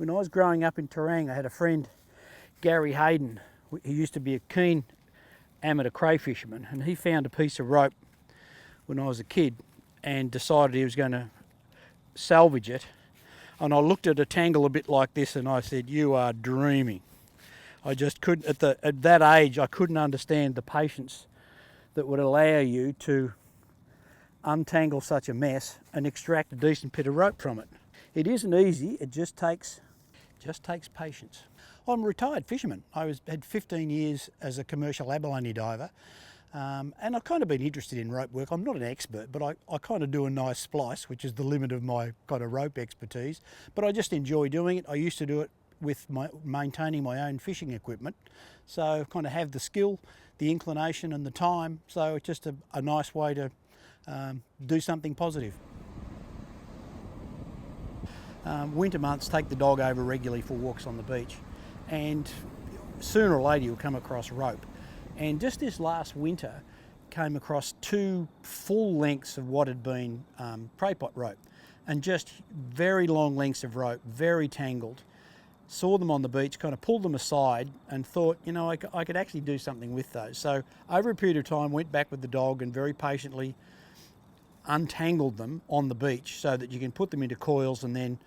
When I was growing up in Terang, I had a friend, Gary Hayden. He used to be a keen amateur cray fisherman, and he found a piece of rope when I was a kid and decided he was going to salvage it. And I looked at a tangle a bit like this and I said, "You are dreaming." I just couldn't, at that age, I couldn't understand the patience that would allow you to untangle such a mess and extract a decent bit of rope from it. It isn't easy, it just takes patience. I'm a retired fisherman. Had 15 years as a commercial abalone diver, and I've kind of been interested in rope work. I'm not an expert, but I kind of do a nice splice, which is the limit of my kind of rope expertise, but I just enjoy doing it. I used to do it with maintaining my own fishing equipment, so I kind of have the skill, the inclination and the time, so it's just a nice way to do something positive. Winter months, take the dog over regularly for walks on the beach, and sooner or later you'll come across rope. And just this last winter came across 2 full lengths of what had been prey pot rope, and just very long lengths of rope, very tangled. Saw them on the beach, kind of pulled them aside and thought, you know, I could actually do something with those. So over a period of time, went back with the dog and very patiently untangled them on the beach so that you can put them into coils and then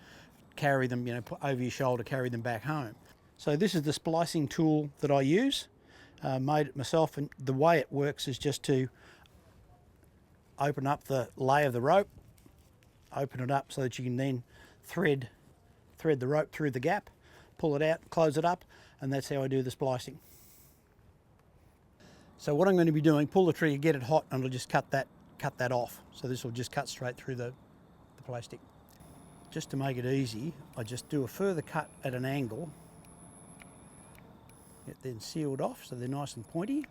carry them, you know, put over your shoulder, carry them back home. So this is the splicing tool that I use. Made it myself, and the way it works is just to open up the lay of the rope, open it up so that you can then thread the rope through the gap, pull it out, close it up, and that's how I do the splicing. So what I'm going to be doing, pull the trigger, get it hot, and I'll just cut that off. So this will just cut straight through the plastic. Just to make it easy, I just do a further cut at an angle, get them sealed off so they're nice and pointy.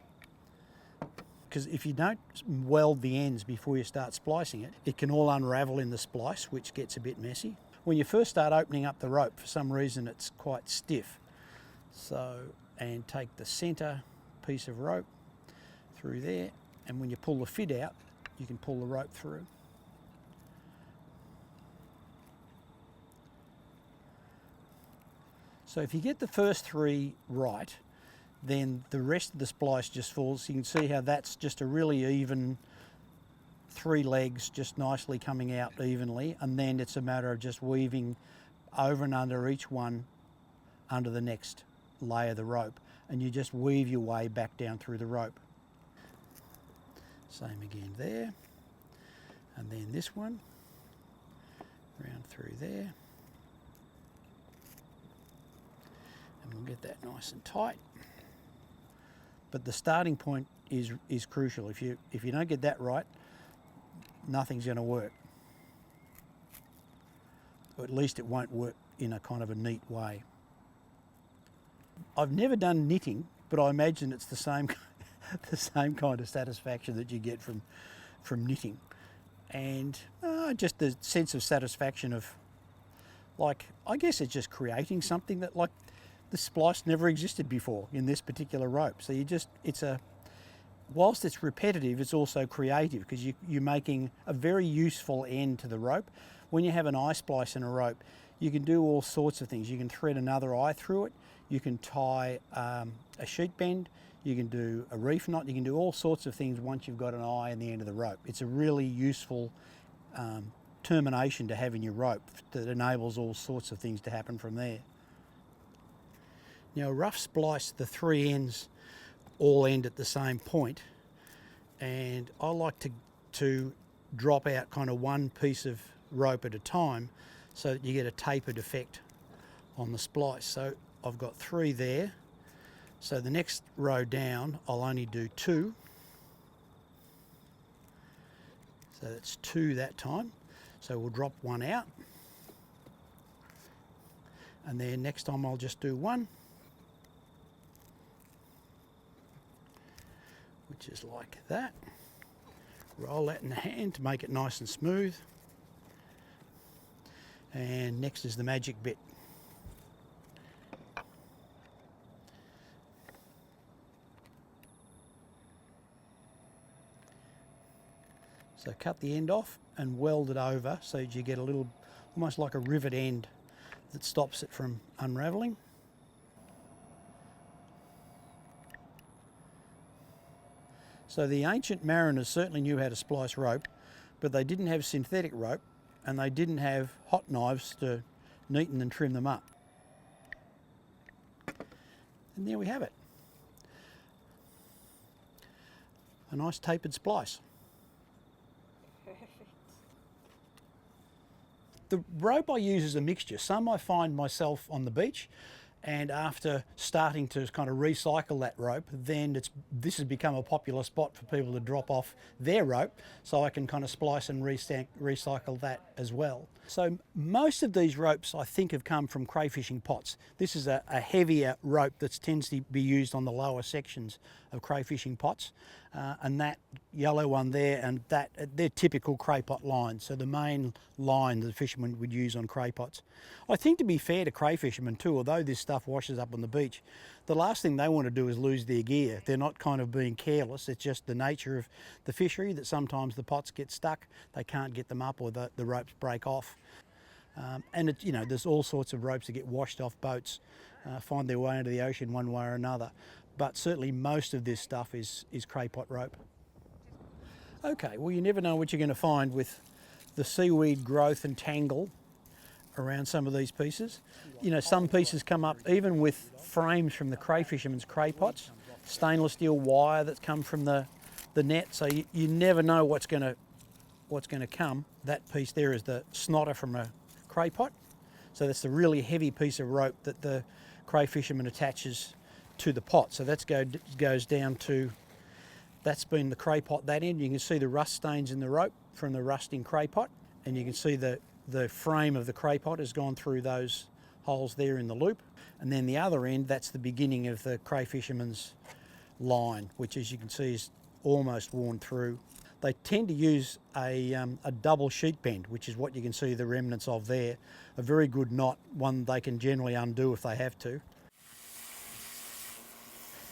Because if you don't weld the ends before you start splicing it, it can all unravel in the splice, which gets a bit messy. When you first start opening up the rope, for some reason it's quite stiff. So, and take the center piece of rope through there, and when you pull the fit out, you can pull the rope through. So if you get the first 3 right, then the rest of the splice just falls. You can see how that's just a really even 3 legs just nicely coming out evenly, and then it's a matter of just weaving over and under each one under the next layer of the rope, and you just weave your way back down through the rope. Same again there, and then this one round through there, and we'll get that nice and tight. But the starting point is crucial. If you don't get that right, nothing's going to work. Or at least it won't work in a kind of a neat way. I've never done knitting, but I imagine it's the same kind of satisfaction that you get from knitting. And just the sense of satisfaction of, like, I guess it's just creating something that, like, the splice never existed before in this particular rope. So whilst it's repetitive, it's also creative, because you're making a very useful end to the rope. When you have an eye splice in a rope, you can do all sorts of things. You can thread another eye through it, you can tie a sheet bend, you can do a reef knot, you can do all sorts of things once you've got an eye in the end of the rope. It's a really useful termination to have in your rope that enables all sorts of things to happen from there. Now, a rough splice, the 3 ends all end at the same point, and I like to drop out kind of one piece of rope at a time so that you get a tapered effect on the splice. So I've got 3 there, so the next row down I'll only do 2, so that's 2 that time. So we'll drop 1 out, and then next time I'll just do 1, which is like that. Roll that in the hand to make it nice and smooth. And next is the magic bit. So cut the end off and weld it over so you get a little, almost like a rivet end that stops it from unravelling. So the ancient mariners certainly knew how to splice rope, but they didn't have synthetic rope and they didn't have hot knives to neaten and trim them up. And there we have it. A nice tapered splice. Perfect. The rope I use is a mixture. Some I find myself on the beach, and after starting to kind of recycle that rope, then this has become a popular spot for people to drop off their rope, so I can kind of splice and recycle that as well. So most of these ropes I think have come from crayfishing pots. This is a heavier rope that tends to be used on the lower sections of crayfishing pots, and that yellow one there and that, they're typical cray pot lines, so the main line the fishermen would use on cray pots. I think, to be fair to cray fishermen too, although this stuff washes up on the beach, the last thing they want to do is lose their gear. They're not kind of being careless, it's just the nature of the fishery that sometimes the pots get stuck, they can't get them up, or the ropes break off. And you know, there's all sorts of ropes that get washed off boats, find their way into the ocean one way or another. But certainly most of this stuff is cray pot rope. Okay, well, you never know what you're going to find with the seaweed growth and tangle around some of these pieces. You know, some pieces come up even with frames from the cray fishermen's cray pots, stainless steel wire that's come from the net, so you never know what's going to come. That piece there is the snotter from a cray pot, so that's the really heavy piece of rope that the cray fisherman attaches to the pot. So that goes down to, that's been the cray pot that end. You can see the rust stains in the rope from the rusting cray pot, and you can see the frame of the cray pot has gone through those holes there in the loop. And then the other end, that's the beginning of the cray fisherman's line, which, as you can see, is almost worn through. They tend to use a double sheet bend, which is what you can see the remnants of there. A very good knot, one they can generally undo if they have to.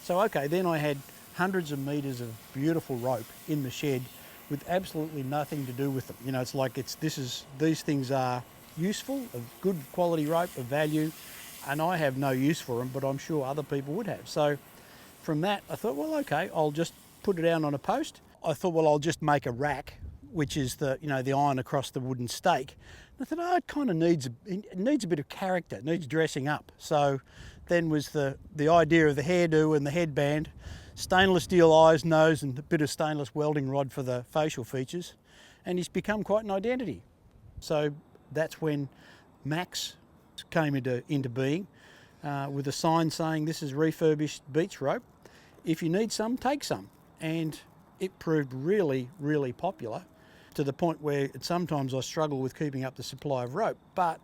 So okay, then I had hundreds of metres of beautiful rope in the shed with absolutely nothing to do with them. You know, it's like these things are useful, of good quality rope, of value, and I have no use for them, but I'm sure other people would have. So from that, I thought, well, okay, I'll just put it down on a post. I thought, well, I'll just make a rack, which is the iron across the wooden stake. And I thought, oh, it kind of needs a bit of character, it needs dressing up. So then was the idea of the hairdo and the headband, stainless steel eyes, nose, and a bit of stainless welding rod for the facial features, and it's become quite an identity. So that's when Max came into being, with a sign saying, this is refurbished beach rope. If you need some, take some. And it proved really, really popular, to the point where sometimes I struggle with keeping up the supply of rope. But,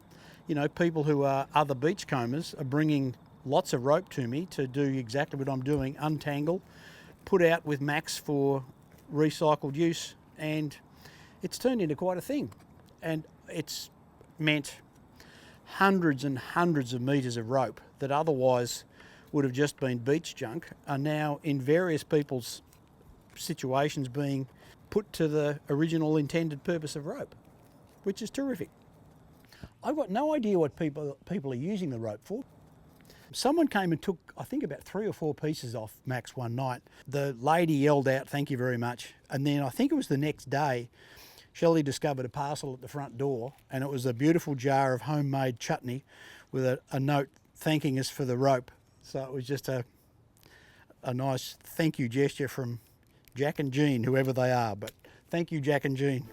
you know, people who are other beachcombers are bringing lots of rope to me to do exactly what I'm doing, untangle, put out with Max for recycled use, and it's turned into quite a thing. And it's meant hundreds and hundreds of metres of rope that otherwise would have just been beach junk are now in various people's situations being put to the original intended purpose of rope, which is terrific. I've got no idea what people are using the rope for. Someone came and took, I think, about 3 or 4 pieces off Max one night. The lady yelled out, "Thank you very much." And then I think it was the next day, Shelley discovered a parcel at the front door, and it was a beautiful jar of homemade chutney with a note thanking us for the rope. So it was just a nice thank you gesture from Jack and Jean, whoever they are. But thank you, Jack and Jean.